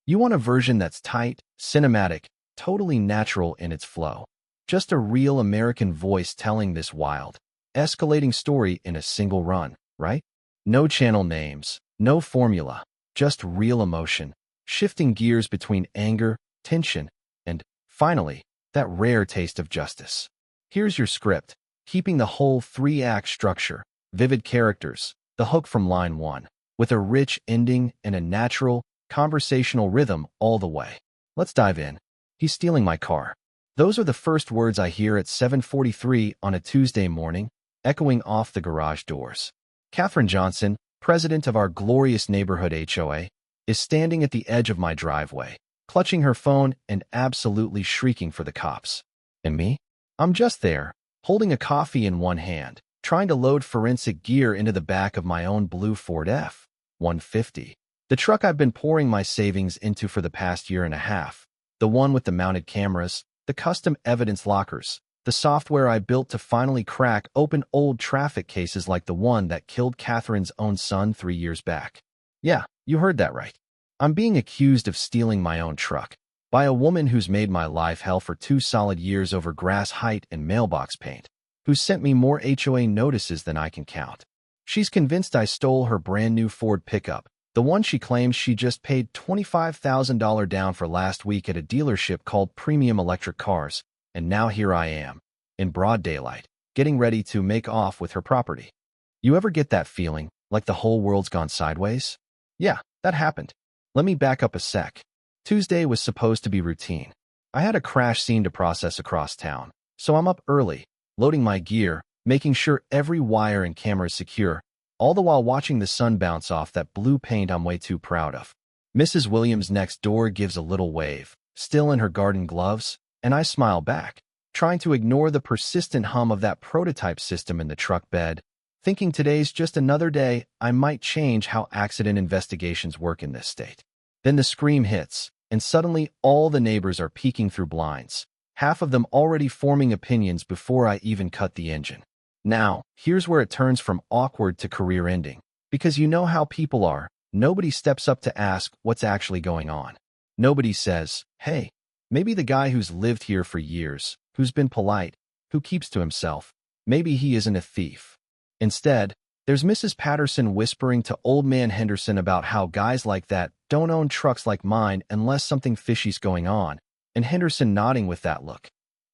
You want a version that's tight, cinematic, totally natural in its flow. Just a real American voice telling this wild, escalating story in a single run, right? No channel names, no formula, just real emotion, shifting gears between anger, tension, and, finally, that rare taste of justice. Here's your script, keeping the whole three-act structure, vivid characters, the hook from line one, with a rich ending and a natural, conversational rhythm all the way. Let's dive in. He's stealing my car. Those are the first words I hear at 7:43 on a Tuesday morning, echoing off the garage doors. Katherine Johnson, president of our glorious neighborhood HOA, is standing at the edge of my driveway, clutching her phone and absolutely shrieking for the cops. And me? I'm just there, holding a coffee in one hand, trying to load forensic gear into the back of my own blue Ford F-150. The truck I've been pouring my savings into for the past year and a half. The one with the mounted cameras, the custom evidence lockers, the software I built to finally crack open old traffic cases like the one that killed Catherine's own son 3 years back. Yeah, you heard that right. I'm being accused of stealing my own truck by a woman who's made my life hell for 2 solid years over grass height and mailbox paint, who's sent me more HOA notices than I can count. She's convinced I stole her brand new Ford pickup, the one she claims she just paid $25,000 down for last week at a dealership called Premium Electric Cars, and now here I am, in broad daylight, getting ready to make off with her property. You ever get that feeling, like the whole world's gone sideways? Yeah, that happened. Let me back up a sec. Tuesday was supposed to be routine. I had a crash scene to process across town, so I'm up early, loading my gear, making sure every wire and camera is secure, all the while watching the sun bounce off that blue paint I'm way too proud of. Mrs. Williams next door gives a little wave, still in her garden gloves, and I smile back, trying to ignore the persistent hum of that prototype system in the truck bed, thinking today's just another day I might change how accident investigations work in this state. Then the scream hits, and suddenly all the neighbors are peeking through blinds, half of them already forming opinions before I even cut the engine. Now, here's where it turns from awkward to career-ending. Because you know how people are, nobody steps up to ask what's actually going on. Nobody says, hey, maybe the guy who's lived here for years, who's been polite, who keeps to himself, maybe he isn't a thief. Instead, there's Mrs. Patterson whispering to Old Man Henderson about how guys like that don't own trucks like mine unless something fishy's going on, and Henderson nodding with that look.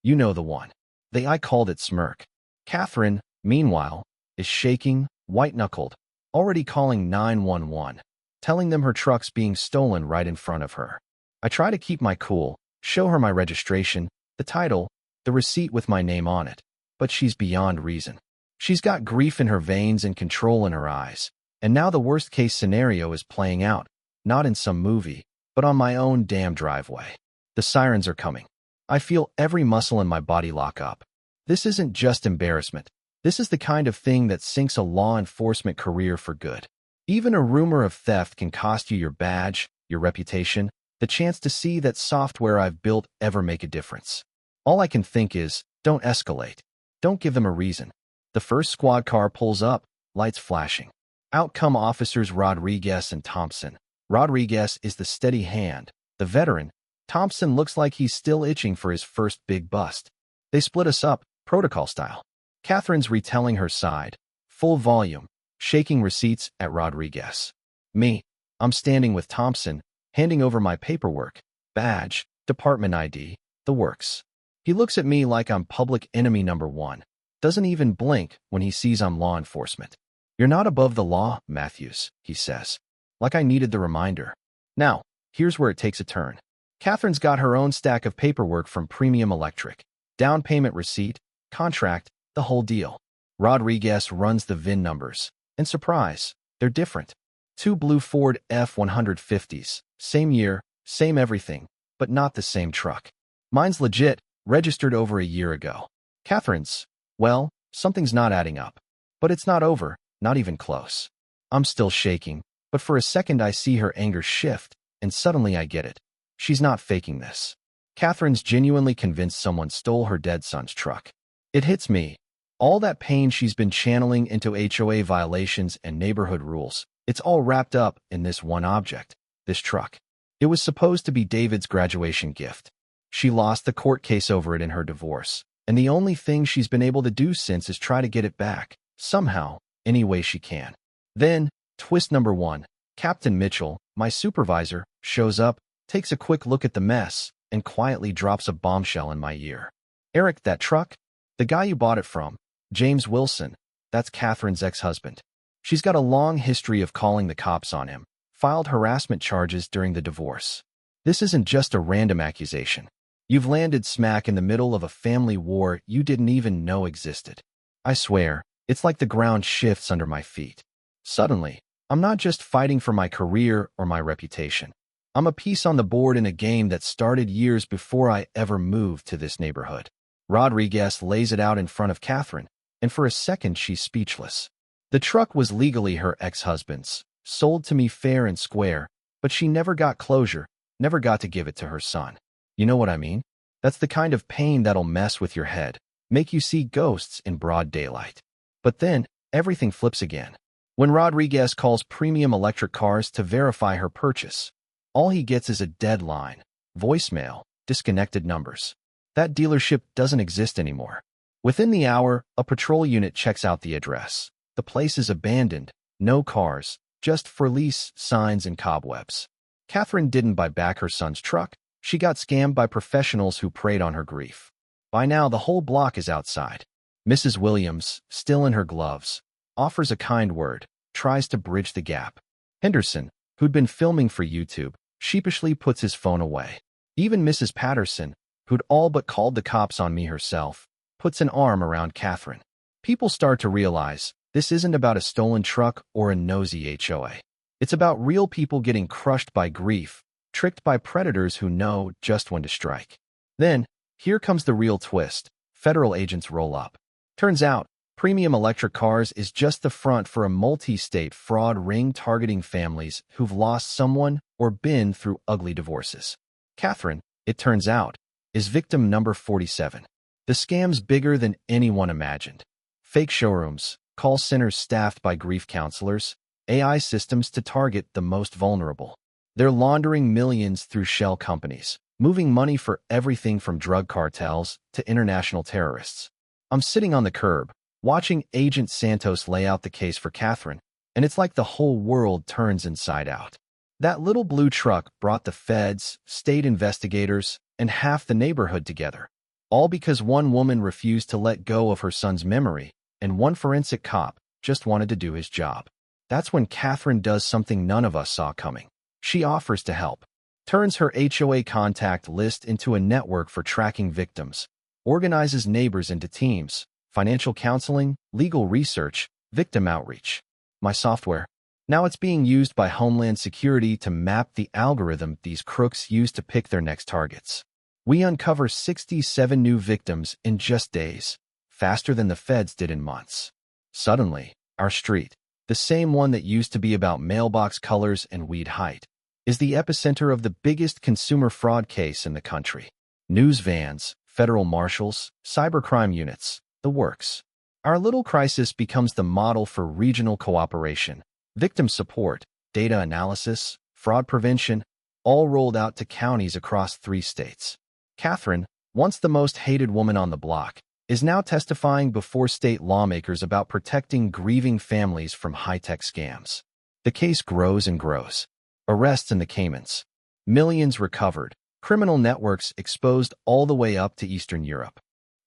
You know the one. I called it smirk. Katherine, meanwhile, is shaking, white-knuckled, already calling 911, telling them her truck's being stolen right in front of her. I try to keep my cool, show her my registration, the title, the receipt with my name on it, but she's beyond reason. She's got grief in her veins and control in her eyes, and now the worst-case scenario is playing out, not in some movie, but on my own damn driveway. The sirens are coming. I feel every muscle in my body lock up. This isn't just embarrassment. This is the kind of thing that sinks a law enforcement career for good. Even a rumor of theft can cost you your badge, your reputation, the chance to see that software I've built ever make a difference. All I can think is, don't escalate. Don't give them a reason. The first squad car pulls up, lights flashing. Out come officers Rodriguez and Thompson. Rodriguez is the steady hand, the veteran. Thompson looks like he's still itching for his first big bust. They split us up, protocol style. Catherine's retelling her side, full volume, shaking receipts at Rodriguez. Me, I'm standing with Thompson, handing over my paperwork, badge, department ID, the works. He looks at me like I'm public enemy number one, doesn't even blink when he sees I'm law enforcement. You're not above the law, Matthews, he says. Like I needed the reminder. Now, here's where it takes a turn. Catherine's got her own stack of paperwork from Premium Electric. Down payment receipt, contract, the whole deal. Rodriguez runs the VIN numbers. And surprise, they're different. 2 blue Ford F-150s, same year, same everything, but not the same truck. Mine's legit, registered over a year ago. Catherine's, well, something's not adding up. But it's not over, not even close. I'm still shaking, but for a second I see her anger shift, and suddenly I get it. She's not faking this. Catherine's genuinely convinced someone stole her dead son's truck. It hits me. All that pain she's been channeling into HOA violations and neighborhood rules, it's all wrapped up in this one object, this truck. It was supposed to be David's graduation gift. She lost the court case over it in her divorce, and the only thing she's been able to do since is try to get it back, somehow, any way she can. Then, twist number 1, Captain Mitchell, my supervisor, shows up, takes a quick look at the mess, and quietly drops a bombshell in my ear. Eric, that truck? The guy you bought it from, James Wilson, that's Catherine's ex-husband. She's got a long history of calling the cops on him, filed harassment charges during the divorce. This isn't just a random accusation. You've landed smack in the middle of a family war you didn't even know existed. I swear, it's like the ground shifts under my feet. Suddenly, I'm not just fighting for my career or my reputation. I'm a piece on the board in a game that started years before I ever moved to this neighborhood. Rodriguez lays it out in front of Catherine, and for a second she's speechless. The truck was legally her ex-husband's, sold to me fair and square, but she never got closure, never got to give it to her son. You know what I mean? That's the kind of pain that'll mess with your head, make you see ghosts in broad daylight. But then, everything flips again. When Rodriguez calls Premium Electric Cars to verify her purchase, all he gets is a dead line, voicemail, disconnected numbers. That dealership doesn't exist anymore. Within the hour, a patrol unit checks out the address. The place is abandoned, no cars, just for lease signs and cobwebs. Catherine didn't buy back her son's truck. She got scammed by professionals who preyed on her grief. By now, the whole block is outside. Mrs. Williams, still in her gloves, offers a kind word, tries to bridge the gap. Henderson, who'd been filming for YouTube, sheepishly puts his phone away. Even Mrs. Patterson, who'd all but called the cops on me herself, puts an arm around Catherine. People start to realize this isn't about a stolen truck or a nosy HOA. It's about real people getting crushed by grief, tricked by predators who know just when to strike. Then, here comes the real twist. Federal agents roll up. Turns out, Premium Electric Cars is just the front for a multi-state fraud ring targeting families who've lost someone or been through ugly divorces. Catherine, it turns out, is victim number 47. The scam's bigger than anyone imagined. Fake showrooms, call centers staffed by grief counselors, AI systems to target the most vulnerable. They're laundering millions through shell companies, moving money for everything from drug cartels to international terrorists. I'm sitting on the curb, watching Agent Santos lay out the case for Catherine, and it's like the whole world turns inside out. That little blue truck brought the feds, state investigators, and half the neighborhood together, all because one woman refused to let go of her son's memory, and one forensic cop just wanted to do his job. That's when Catherine does something none of us saw coming. She offers to help, turns her HOA contact list into a network for tracking victims, organizes neighbors into teams, financial counseling, legal research, victim outreach. My software. Now it's being used by Homeland Security to map the algorithm these crooks use to pick their next targets. We uncover 67 new victims in just days, faster than the feds did in months. Suddenly, our street, the same one that used to be about mailbox colors and weed height, is the epicenter of the biggest consumer fraud case in the country. News vans, federal marshals, cybercrime units, the works. Our little crisis becomes the model for regional cooperation, victim support, data analysis, fraud prevention, all rolled out to counties across 3 states. Catherine, once the most hated woman on the block, is now testifying before state lawmakers about protecting grieving families from high-tech scams. The case grows and grows. Arrests in the Caymans. Millions recovered. Criminal networks exposed all the way up to Eastern Europe.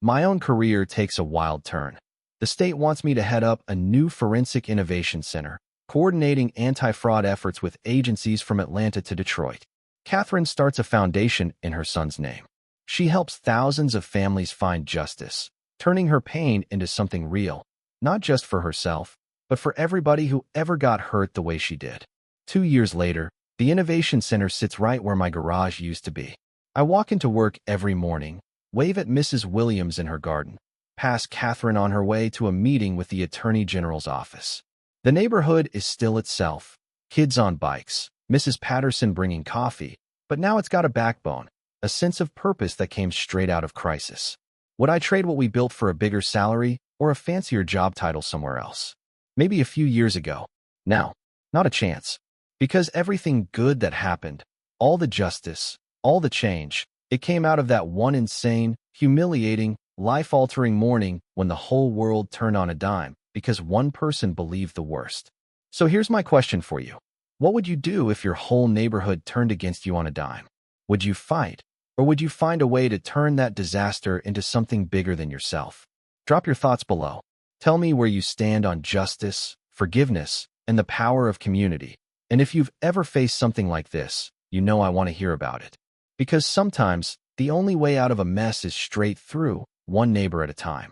My own career takes a wild turn. The state wants me to head up a new forensic innovation center, coordinating anti-fraud efforts with agencies from Atlanta to Detroit. Catherine starts a foundation in her son's name. She helps thousands of families find justice, turning her pain into something real, not just for herself, but for everybody who ever got hurt the way she did. 2 years later, the Innovation Center sits right where my garage used to be. I walk into work every morning, wave at Mrs. Williams in her garden, pass Catherine on her way to a meeting with the Attorney General's office. The neighborhood is still itself. Kids on bikes, Mrs. Patterson bringing coffee, but now it's got a backbone, a sense of purpose that came straight out of crisis. Would I trade what we built for a bigger salary or a fancier job title somewhere else? Maybe a few years ago. Now, not a chance. Because everything good that happened All the justice, all the change, it came out of that one insane, humiliating, life-altering morning when the whole world turned on a dime because one person believed the worst. So here's my question for you. What would you do if your whole neighborhood turned against you on a dime? Would you fight, or would you find a way to turn that disaster into something bigger than yourself? Drop your thoughts below. Tell me where you stand on justice, forgiveness, and the power of community. And if you've ever faced something like this, you know I want to hear about it. Because sometimes, the only way out of a mess is straight through, one neighbor at a time.